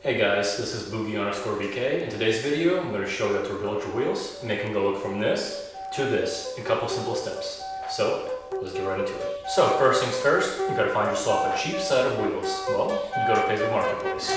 Hey guys, this is Boogie_VK. In today's video, I'm going to show you how to rebuild your wheels, making them look from this to this in a couple simple steps. So, let's get right into it. So, first things first, you got to find yourself a cheap set of wheels. Well, you go to Facebook Marketplace.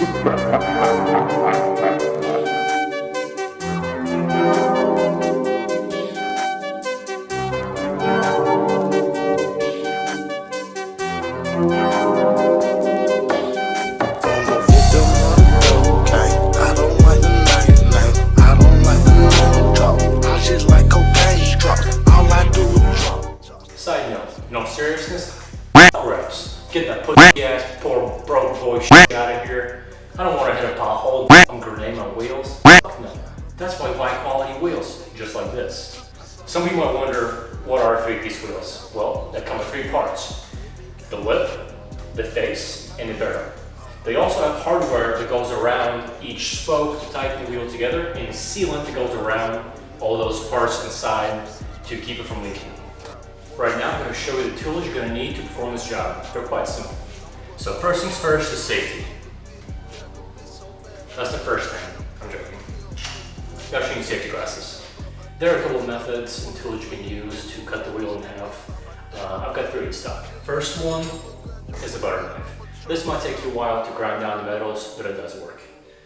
Side note, in all seriousness, reps. Get that pussy ass poor broke boy shit out of here. I don't want to hit a pothole and grenade my wheels. No, that's why I buy quality wheels, just like this. Some people might wonder, what are 3-piece wheels? Well, they come with 3 parts. The lip, the face, and the barrel. They also have hardware that goes around each spoke to tighten the wheel together, and a sealant that goes around all those parts inside to keep it from leaking. Right now, I'm going to show you the tools you're going to need to perform this job. They're quite simple. So first things first is safety. That's the first thing. I'm joking. You actually need safety glasses. There are a couple of methods and tools you can use to cut the wheel in half. I've got 3 in stock. First one is a butter knife. This might take you a while to grind down the metals, but it does work.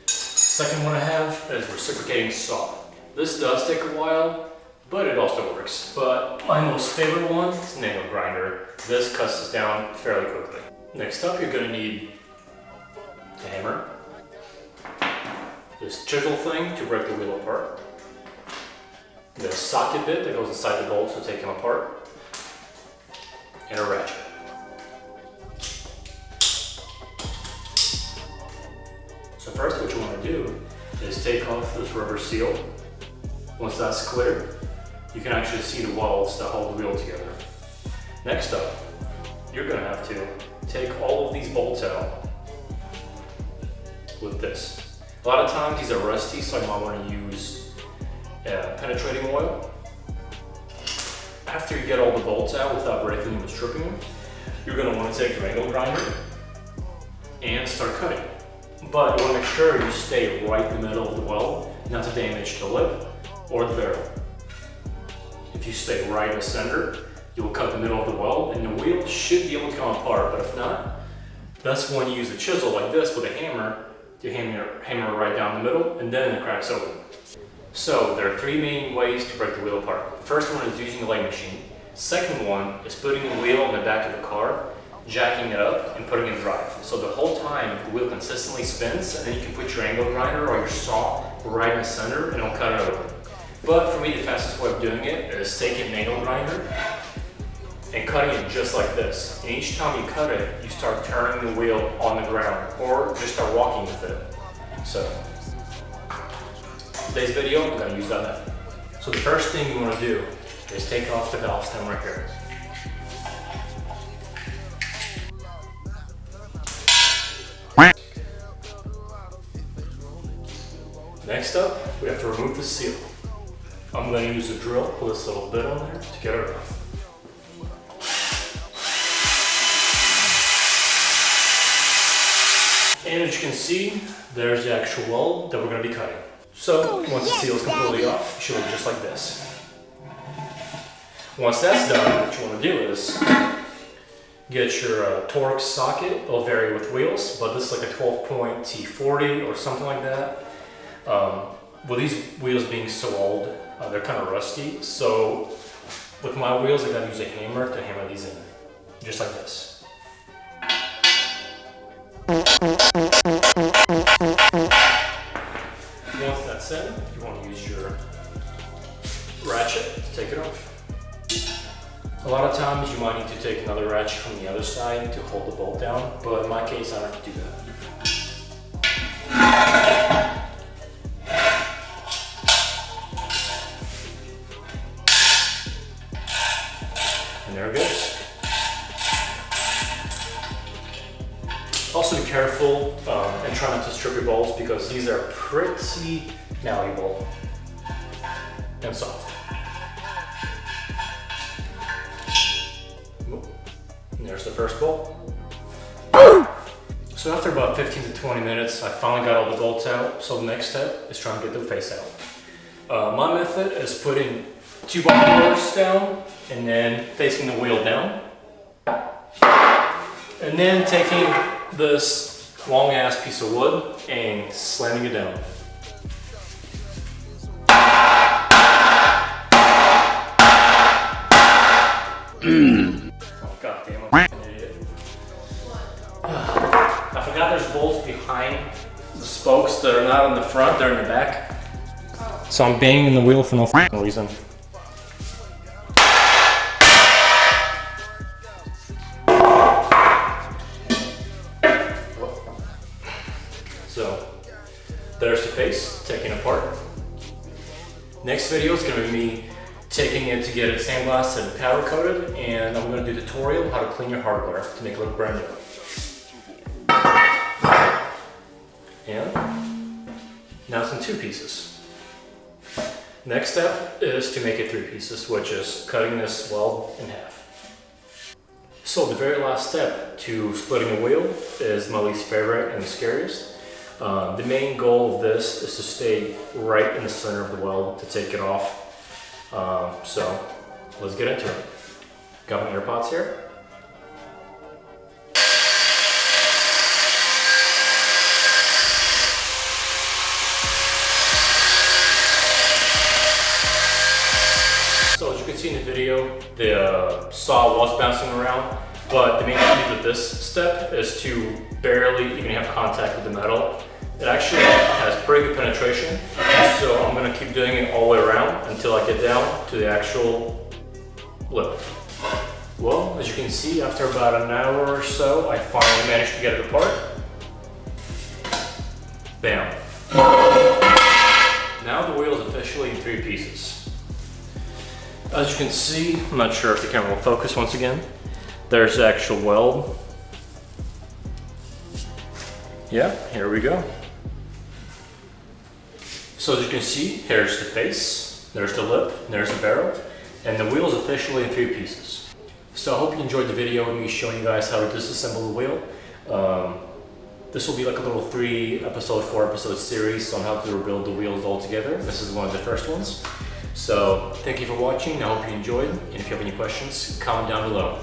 Second one I have is reciprocating saw. This does take a while, but it also works. But my most favorite one is an angle grinder. This cuts this down fairly quickly. Next up, you're going to need a hammer, this chisel thing to break the wheel apart, the socket bit that goes inside the bolts to take them apart, and a ratchet. So first, what you want to do is take off this rubber seal. Once that's clear, you can actually see the walls that hold the wheel together. Next up, you're going to have to take all of these bolts out with this. A lot of times these are rusty, so I might want to use penetrating oil. After you get all the bolts out without breaking them and stripping them, you're going to want to take your angle grinder and start cutting. But you want to make sure you stay right in the middle of the weld, not to damage the lip or the barrel. If you stay right in the center, you will cut the middle of the weld and the wheel should be able to come apart, but if not, that's when you use a chisel like this with a hammer to hammer right down the middle, and then it cracks open. So there are 3 main ways to break the wheel apart. The first one is using a lathe machine. Second one is putting the wheel in the back of the car, jacking it up and putting it in drive. So the whole time the wheel consistently spins, and then you can put your angle grinder or your saw right in the center and it'll cut it open. But for me, the fastest way of doing it is taking an angle grinder and cutting it just like this. And each time you cut it, you start turning the wheel on the ground or just start walking with it. So today's video, I'm going to use that method. So the first thing you want to do is take off the valve stem right here. Next up, we have to remove the seal. I'm going to use a drill, put this little bit on there to get it off. And as you can see, there's the actual weld that we're going to be cutting. So once the seal is completely off, it should look just like this. Once that's done, what you want to do is get your Torx socket. It'll vary with wheels, but this is like a 12-point T40 or something like that. With these wheels being so old, they're kind of rusty. So with my wheels, I gotta use a hammer to hammer these in, just like this. Once that's in, you want to use your ratchet to take it off. A lot of times you might need to take another ratchet from the other side to hold the bolt down, but in my case, I don't have to do that. And there it goes. Also be careful and try not to strip your bolts because these are pretty malleable and soft. And there's the first bolt. So after about 15 to 20 minutes, I finally got all the bolts out. So the next step is trying to get the face out. My method is putting 2 bottom doors down and then facing the wheel down. And then taking this long ass piece of wood and slamming it down. Oh god damn, I'm an idiot. I forgot there's bolts behind the spokes that are not in the front, they're in the back. So I'm banging the wheel for no f***ing reason. So, there's the face, taken apart. Next video is going to be me taking it to get it sandblasted and powder coated, and I'm going to do a tutorial how to clean your hardware to make it look brand new. And now it's in 2 pieces. Next step is to make it 3 pieces, which is cutting this weld in half. So the very last step to splitting the wheel is my least favorite and the scariest. The main goal of this is to stay right in the center of the weld to take it off. So let's get into it. Got my AirPods here. So as you can see in the video, the saw was bouncing around, but the main key to this step is to barely even have contact with the metal. It actually has pretty good penetration, so I'm going to keep doing it all the way around until I get down to the actual lip. Well, as you can see, after about an hour or so, I finally managed to get it apart. Bam. Now the wheel is officially in 3 pieces. As you can see, I'm not sure if the camera will focus once again. There's the actual weld. Yeah, here we go. So as you can see, here's the face, there's the lip, there's the barrel, and the wheel is officially in 3 pieces. So I hope you enjoyed the video of me showing you guys how to disassemble the wheel. This will be like a little 3-episode, 4-episode series on how to rebuild the wheels all together. This is one of the first ones. So thank you for watching, I hope you enjoyed, and if you have any questions, comment down below.